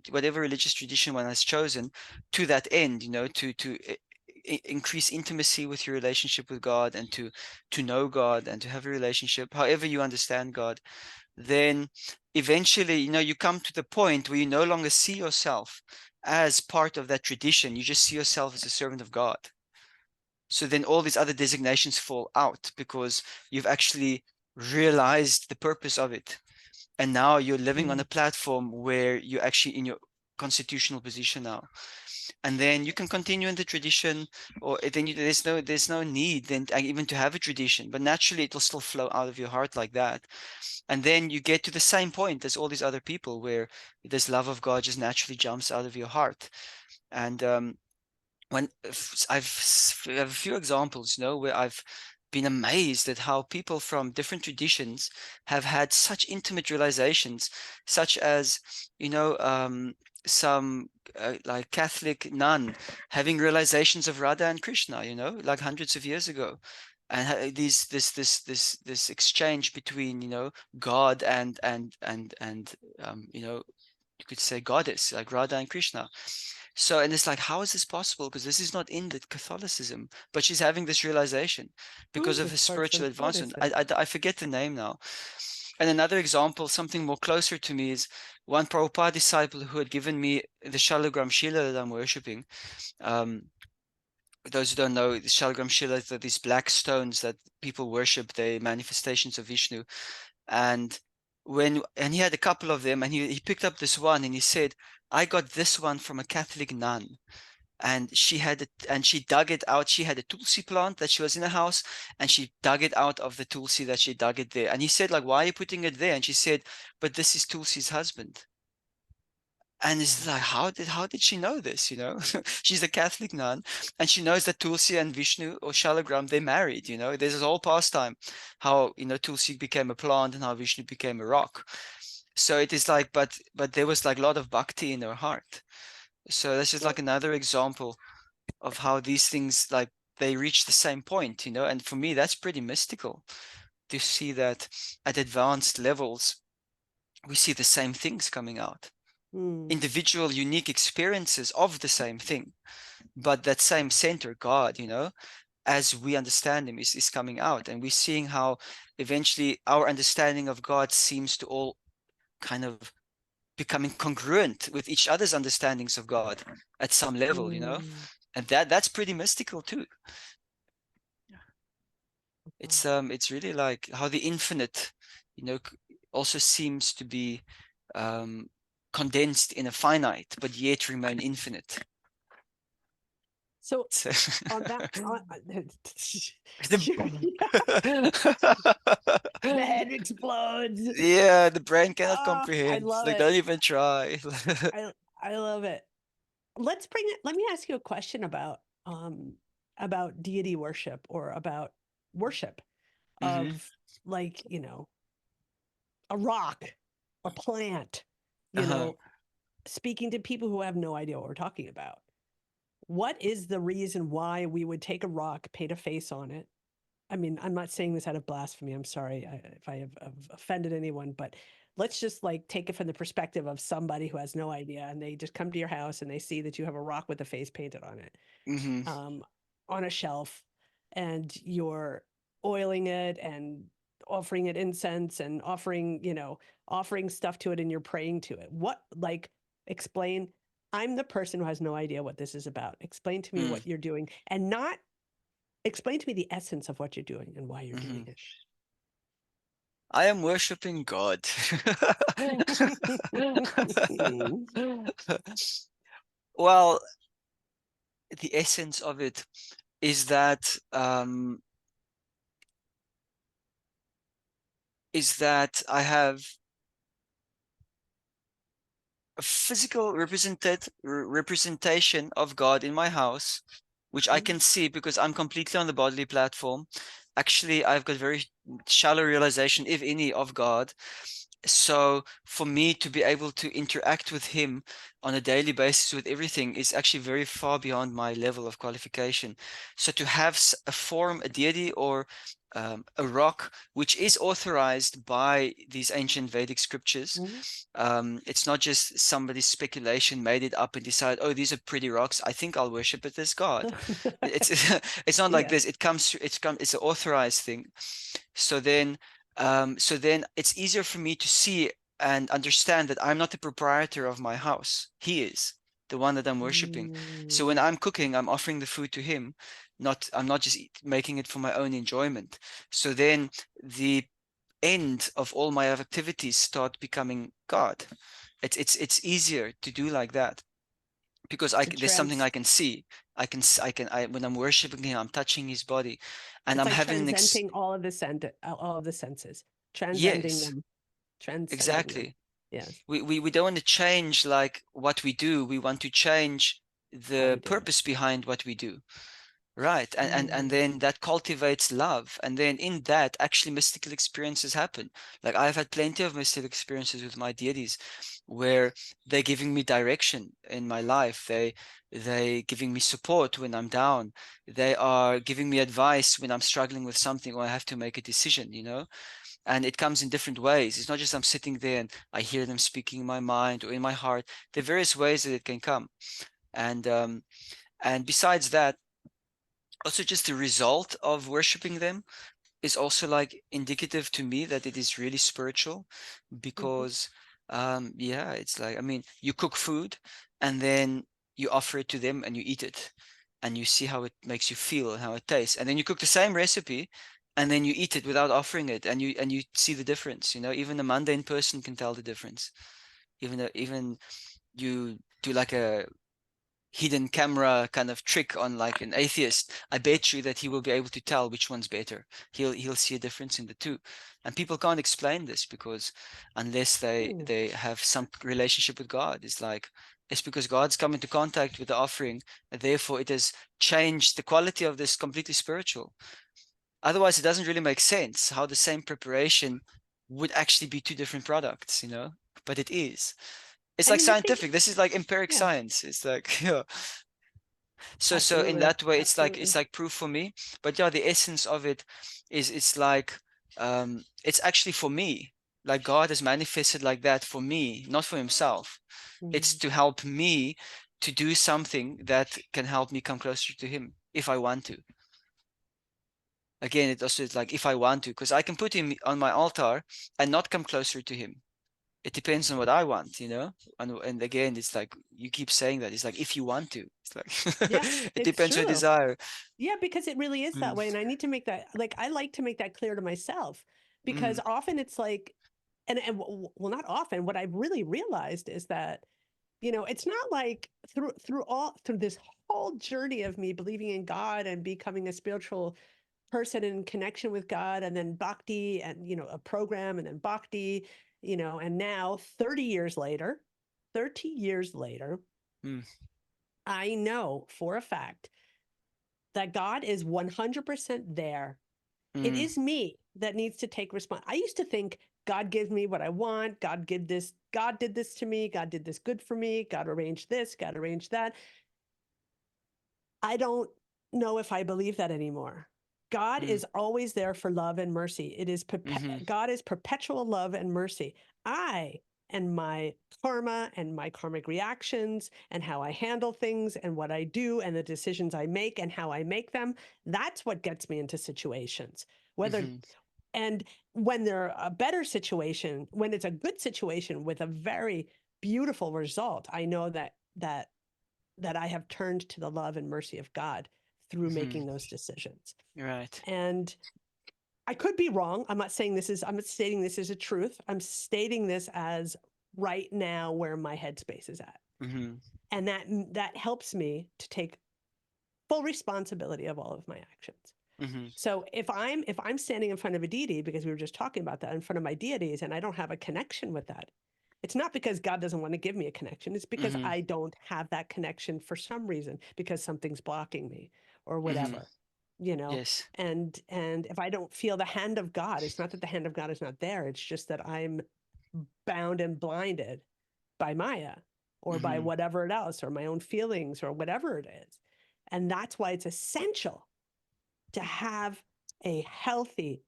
whatever religious tradition one has chosen to that end, to increase intimacy with your relationship with God, and to know God and to have a relationship, however you understand God, then eventually, you come to the point where you no longer see yourself as part of that tradition. You just see yourself as a servant of God. So then all these other designations fall out because you've actually realized the purpose of it. And now you're living on a platform where you're actually in your constitutional position now. And then you can continue in the tradition, or then there's no need then even to have a tradition, but naturally it will still flow out of your heart like that. And then you get to the same point as all these other people where this love of God just naturally jumps out of your heart. And when I have a few examples, where I've been amazed at how people from different traditions have had such intimate realizations, such as, some like Catholic nun having realizations of Radha and Krishna, like hundreds of years ago. And this exchange between God and you could say goddess, like Radha and Krishna. So, and it's like, how is this possible? Because this is not in the Catholicism, but she's having this realization because of her This part's spiritual important. advancement. I forget the name now. And another example, something more closer to me, is one Prabhupada disciple who had given me the Shalagram Shila that I'm worshipping. Those who don't know, the Shalagram Shilas are these black stones that people worship. They're manifestations of Vishnu. And he had a couple of them, and he picked up this one, and he said, I got this one from a Catholic nun. And she dug it out. She had a tulsi plant that she was in a house, and she dug it out of the tulsi that she dug it there. And he said, like, why are you putting it there? And she said, but this is Tulsi's husband. And it's like, how did she know this? She's a Catholic nun, and she knows that Tulsi and Vishnu or Shalagram, they're married. There's this whole pastime how Tulsi became a plant and how Vishnu became a rock. So it is like, but there was like a lot of bhakti in her heart. So that's just like another example of how these things, like, they reach the same point. And for me, that's pretty mystical to see that at advanced levels we see the same things coming out. Individual unique experiences of the same thing, but that same center, God, as we understand him, is coming out. And we're seeing how eventually our understanding of God seems to all kind of becoming congruent with each other's understandings of God at some level, and that's pretty mystical too. It's really like how the infinite, also seems to be condensed in a finite, but yet remain infinite. So on that, the head explodes. Yeah, the brain cannot I comprehend. love Like, it. don't even try. I love it. Let me ask you a question about deity worship, or about worship Mm-hmm. of, like, a rock, a plant, Uh-huh. speaking to people who have no idea what we're talking about. What is the reason why we would take a rock, paint a face on it? I mean, I'm not saying this out of blasphemy. I'm sorry if I have offended anyone, but let's just like take it from the perspective of somebody who has no idea, and they just come to your house and they see that you have a rock with a face painted on it, Mm-hmm. on a shelf, and you're oiling it and offering it incense and offering stuff to it, and you're praying to it. What, like, explain? I'm the person who has no idea what this is about. Explain to me Mm. what you're doing, and not explain to me the essence of what you're doing and why you're Mm-hmm. doing it. I am worshiping God. Well, the essence of it is that I have a physical representation of God in my house, which I can see because I'm completely on the bodily platform. Actually, I've got very shallow realization, if any, of God. So for me to be able to interact with him on a daily basis with everything is actually very far beyond my level of qualification. So to have a form, a deity, or a rock, which is authorized by these ancient Vedic scriptures, it's not just somebody's speculation, made it up and decided, oh, these are pretty rocks, I think I'll worship it as God. It's it's not like Yeah. this. It's an authorized thing. So then it's easier for me to see and understand that I'm not the proprietor of my house. He is the one that I'm worshiping. So when I'm cooking, I'm offering the food to him. I'm not just making it for my own enjoyment. So then the end of all my activities start becoming God. It's easier to do like that because there's something I can see. When I'm worshiping him, I'm touching his body, and It's I'm like having transcending all of the senses, transcending yes, them, transcending them. exactly. Yes. We don't want to change like what we do. We want to change How we the do it. purpose behind what we do. Right. And Mm. then that cultivates love. And then in that, actually mystical experiences happen. Like I've had plenty of mystical experiences with my deities where they're giving me direction in my life. They giving me support when I'm down. They are giving me advice when I'm struggling with something or I have to make a decision. And it comes in different ways. It's not just I'm sitting there and I hear them speaking in my mind or in my heart. There are various ways that it can come. And besides that, also just the result of worshiping them is also like indicative to me that it is really spiritual Mhm. because yeah, it's like, I mean, you cook food and then you offer it to them and you eat it and you see how it makes you feel and how it tastes, and then you cook the same recipe and then you eat it without offering it, and you see the difference. Even a mundane person can tell the difference. Even you do like a hidden camera kind of trick on like an atheist, I bet you that he will be able to tell which one's better. He'll see a difference in the two. And people can't explain this because unless Mm. they have some relationship with God, it's because God's come into contact with the offering, and therefore it has changed the quality of this completely spiritual. Otherwise, it doesn't really make sense how the same preparation would actually be two different products. But it is. It's I like mean, I think, scientific. This is like empiric yeah, science. It's like, yeah. So in absolutely, that way, it's absolutely. like proof for me. But yeah, the essence of it is it's like it's actually for me. Like God has manifested like that for me, not for himself. It's Mm. to help me to do something that can help me come closer to him if I want to. Again, it also is like if I want to, because I can put him on my altar and not come closer to him. It depends on what I want. And again, it's like you keep saying that. It's like if you want to. It's Yeah, like it it's depends on your true. desire. Yeah, because it really is that Mm, way. And I need to make that, like, I like to make that clear to myself, because mm, often it's like, well, not often. What I've really realized is that, it's not like through this whole journey of me believing in God and becoming a spiritual person in connection with God, and then bhakti, and, a program, and then bhakti, and now 30 years later, mm, I know for a fact that God is 100% there It Mm, is me that needs to take response. I used to think God gives me what I want. God did this. God did this to me. God did this good for me. God arranged this. God arranged that. I don't know if I believe that anymore. God mm, is always there for love and mercy. It is mm-hmm, God is perpetual love and mercy. I and my karma and my karmic reactions and how I handle things and what I do and the decisions I make and how I make them, that's what gets me into situations. Whether mm-hmm, and when they're a better situation, when it's a good situation with a very beautiful result, I know that I have turned to the love and mercy of God through mm-hmm. making those decisions. Right. And I could be wrong. I'm not stating this as a truth. I'm stating this as right now where my headspace is at. Mm-hmm, And that helps me to take full responsibility of all of my actions. mm-hmm, So if I'm standing in front of a deity, because we were just talking about that, in front of my deities, and I don't have a connection with that, it's not because God doesn't want to give me a connection. It's because mm-hmm. I don't have that connection for some reason, because something's blocking me or Mm-hmm. whatever, you know. Yes. And if I don't feel the hand of God, it's not that the hand of God is not there. It's just that I'm bound and blinded by Maya or by Mm-hmm, whatever else or my own feelings or whatever it is. And that's why it's essential to have a healthy,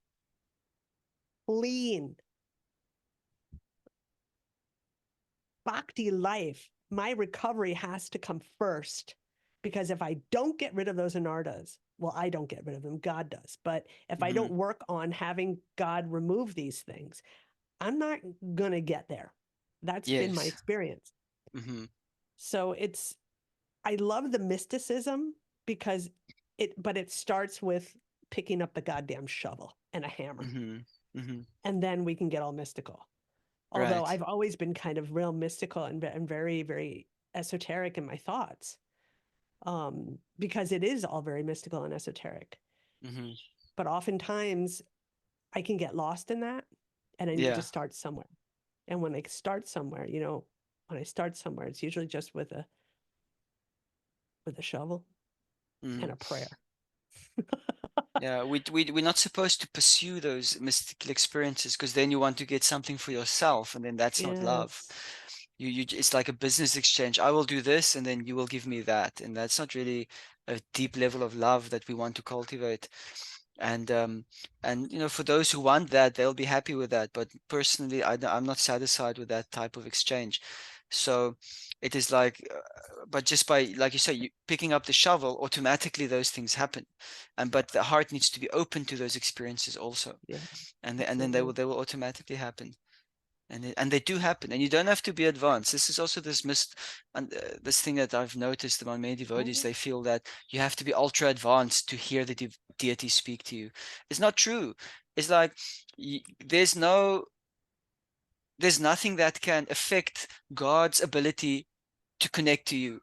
clean, bhakti life. My recovery has to come first, because if I don't get rid of those anartas, well, I don't get rid of them, God does. But if I mm-hmm. don't work on having God remove these things, I'm not going to get there. That's been my Yes. experience. Mm-hmm, So I love the mysticism because but it starts with picking up the goddamn shovel and a hammer. mm-hmm, mm-hmm. And then we can get all mystical. Although Right. I've always been kind of real mystical and very, very esoteric in my thoughts, because it is all very mystical and esoteric. Mm-hmm. But oftentimes I can get lost in that, and I need to Yeah. start somewhere. And when I start somewhere, when I start somewhere, it's usually just with a shovel Mm-hmm. and a prayer. Yeah, we're not supposed to pursue those mystical experiences, because then you want to get something for yourself, and then that's not love. Yes. It's like a business exchange. I will do this, and then you will give me that, and that's not really a deep level of love that we want to cultivate. And for those who want that, they'll be happy with that. But personally, I'm not satisfied with that type of exchange. So it is like, but just by, like you say, you picking up the shovel, automatically those things happen. But the heart needs to be open to those experiences also, Yeah, and then they will absolutely. automatically happen. And they do happen, and you don't have to be advanced. This is also this thing that I've noticed among many devotees. Mhm. They feel that you have to be ultra advanced to hear the deity speak to you. It's not true. It's like there's nothing that can affect God's ability to connect to you.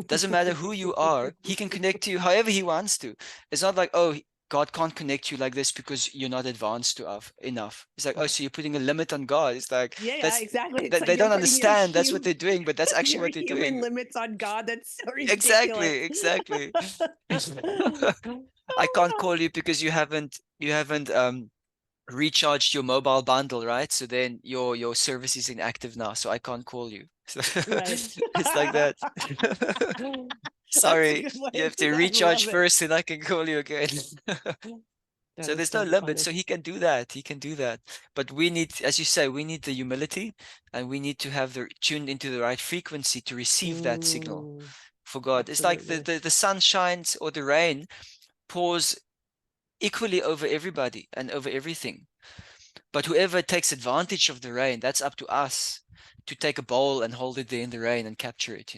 Doesn't matter who you are, he can connect to you however he wants to. It's not like, oh, God can't connect you like this because you're not advanced enough. It's like, oh, Right. so you're putting a limit on God. It's like, Yeah, yeah, that's exactly. It's that like they you're don't putting your understand that's what they're doing, but that's actually your what they're human doing. limits on God. That's so ridiculous. Exactly, exactly. I can't Oh, call you because you haven't recharged your mobile bundle, right? So then your service is inactive now, so I can't call you. So right. it's like that. That's a Sorry, good you way. have to I recharge love it. first, and I can call you again. That So is there's no so limit. funny. So he can do that. He can do that. But we need, as you say, we need the humility, and we need to have the tuned into the right frequency to receive that signal Mm, for God. It's like the, absolutely. the, the sun shines or the rain pours equally over everybody and over everything. But whoever takes advantage of the rain, that's up to us to take a bowl and hold it there in the rain and capture it.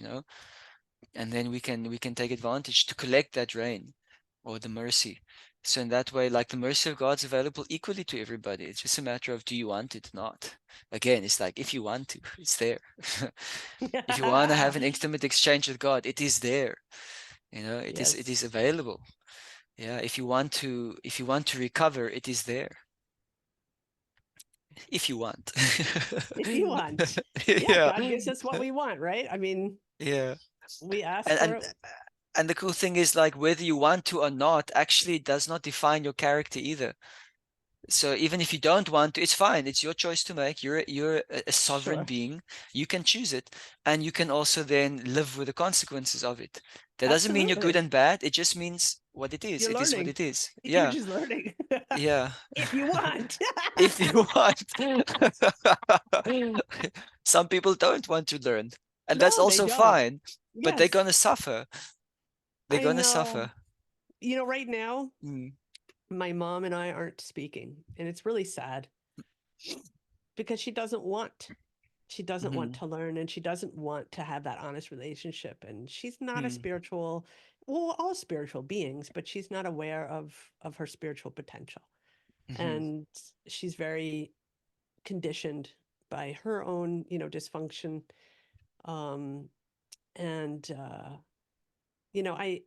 And then we can take advantage to collect that rain or the mercy. So in that way, like, the mercy of God's available equally to everybody. It's just a matter of, do you want it or not? Again, it's like, if you want to, it's there. If you want to have an intimate exchange with God, it is there. It is Yes. available. Yeah, if you want to recover, it is there. If you want. If you want. Yeah, Yeah. God gives us what we want, right? I mean, Yeah. we ask And for and it. And the cool thing is, like, whether you want to or not actually does not define your character either. So even if you don't want to, it's fine. It's your choice to make. You're a sovereign Sure. being. You can choose it, and you can also then live with the consequences of it. That doesn't mean you're good Absolutely. and bad. It just means what it is. You're It is what learning. it is. You're Yeah, just learning. yeah. If you want. If you want. Some people don't want to learn, and that's No, they also don't. fine. But they're Yes, gonna suffer. They're I gonna know. suffer. Right now, Mm, my mom and I aren't speaking, and it's really sad because she doesn't want. She doesn't want mhm, to learn, and she doesn't want to have that honest relationship. And she's not a mm, spiritual, well, all spiritual beings, but she's not aware of her spiritual potential. mhm, And she's very conditioned by her own, dysfunction. Um, and you know, I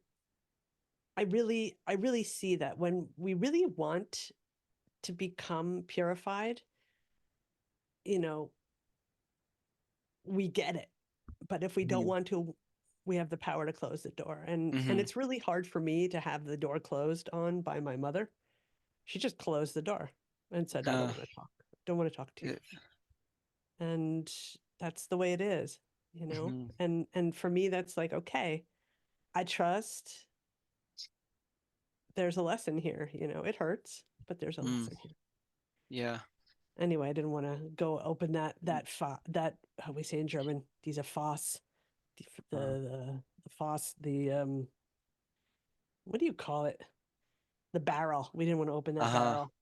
really see that when we really want to become purified, you know, we get it. But if we don't mhm, want to, we have the power to close the door. And mhm. it's really hard for me to have the door closed on by my mother. She just closed the door and said, I don't Uh, want to talk. Don't want to talk to you. yeah, And that's the way it is, mhm, And for me, that's like, okay, I trust there's a lesson here. It hurts, but there's a mm, lesson here. yeah. Anyway, I didn't want to go open that how we say in German, diese Fass, the Uh, the Foss, what do you call it? The barrel. We didn't want to open that uh-huh. barrel.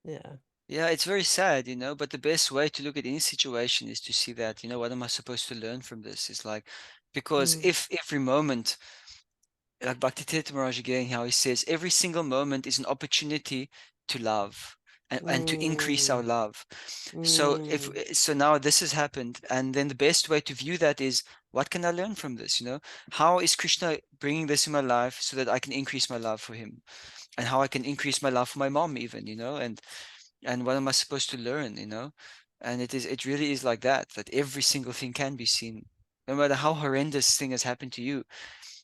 Yeah. Yeah, it's very sad, but the best way to look at any situation is to see that, what am I supposed to learn from this? It's like, because Mm, if every moment, like Bhakti Maharaj again, how he says, every single moment is an opportunity to love and to increase our mm, love. So mm, now this has happened, and then the best way to view that is, what can I learn from this? How is Krishna bringing this in my life so that I can increase my love for him, and how I can increase my love for my mom even, and what am I supposed to learn, And it really is like that every single thing can be seen, no matter how horrendous thing has happened to you.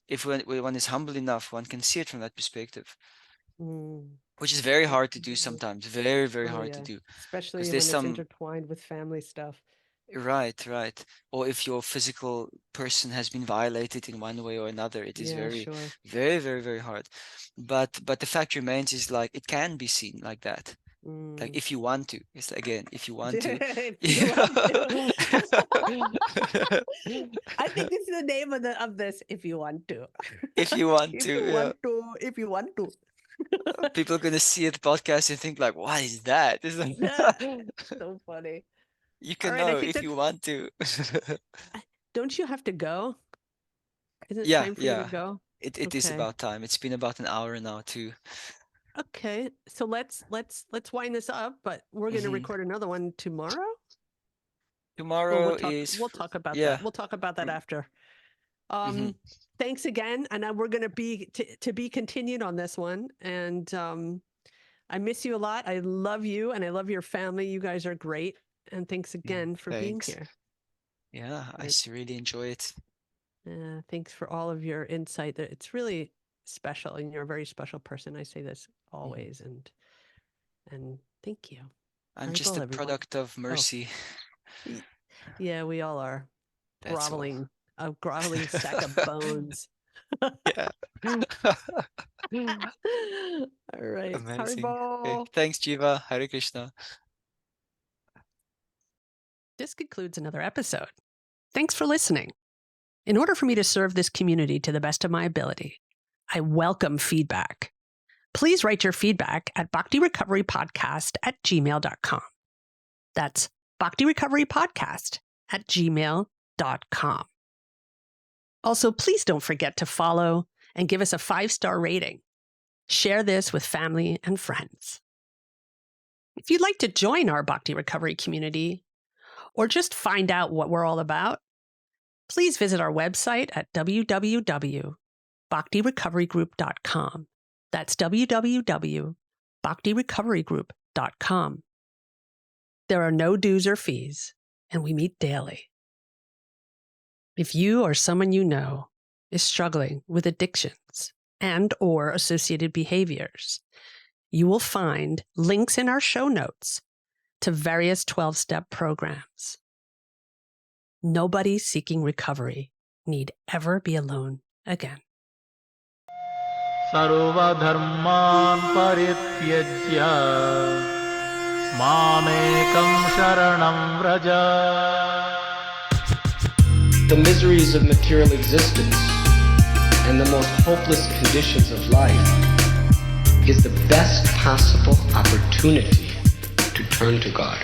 If one is humble enough, one can see it from that perspective, mm. which is very hard to do Absolutely. sometimes. Very, very Oh hard to yeah. do, because Especially there's when it's some. intertwined with family stuff. Right, right. Or if your physical person has been violated in one way or another, it is Yeah, very, sure. very, very, very hard. But the fact remains is, like, it can be seen like that. Like, Mm. if you want to. It's again, if you want to. If you want to. I think this is the name of this. If you want to. If you want If you to, yeah. want to. If you want to. People are gonna see the podcast and think like, what is that? It's like, So funny. you All can right, I know think if you that's. want to. Don't you have to go? Isn't it Yeah, time for you to yeah. go? It is Okay. about time. It's been about an hour now too. Okay. So let's wind this up, but we're going to Hmm. record another one tomorrow, or we'll Tomorrow talk is we'll talk about yeah. that. We'll talk about that after. Mm-hmm. Thanks again, and we're going to be continued on this one. And I miss you a lot. I love you, and I love your family. You guys are great, and thanks again for being Thanks. here. Yeah, I Right. really enjoy it. Thanks for all of your insight. It's really special, and you're a very special person. I say this Mhm. always, and thank you. I'm just Haribol, a everyone. product of Oh, mercy. yeah, we all are That's all. a groveling sack of bones. Yeah. All right, Amazing. Okay. Haribol. Thanks, Jiva. Hare Krishna. This concludes another episode. Thanks for listening. In order for me to serve this community to the best of my ability, I welcome feedback. Please write your feedback at bhaktirecoverypodcast@gmail.com. That's bhaktirecoverypodcast@gmail.com. Also, please don't forget to follow and give us a 5-star rating. Share this with family and friends. If you'd like to join our Bhakti Recovery community or just find out what we're all about, please visit our website at www.bhaktirecoverygroup.com. That's www.bhaktirecoverygroup.com. There are no dues or fees, and we meet daily. If you or someone you know is struggling with addictions and or associated behaviors, you will find links in our show notes to various 12-step programs. Nobody seeking recovery need ever be alone again. सर्वधर्मान् परित्यज्य मामेकं शरणं Vraj. The miseries of material existence and the most hopeless conditions of life is the best possible opportunity to turn to God.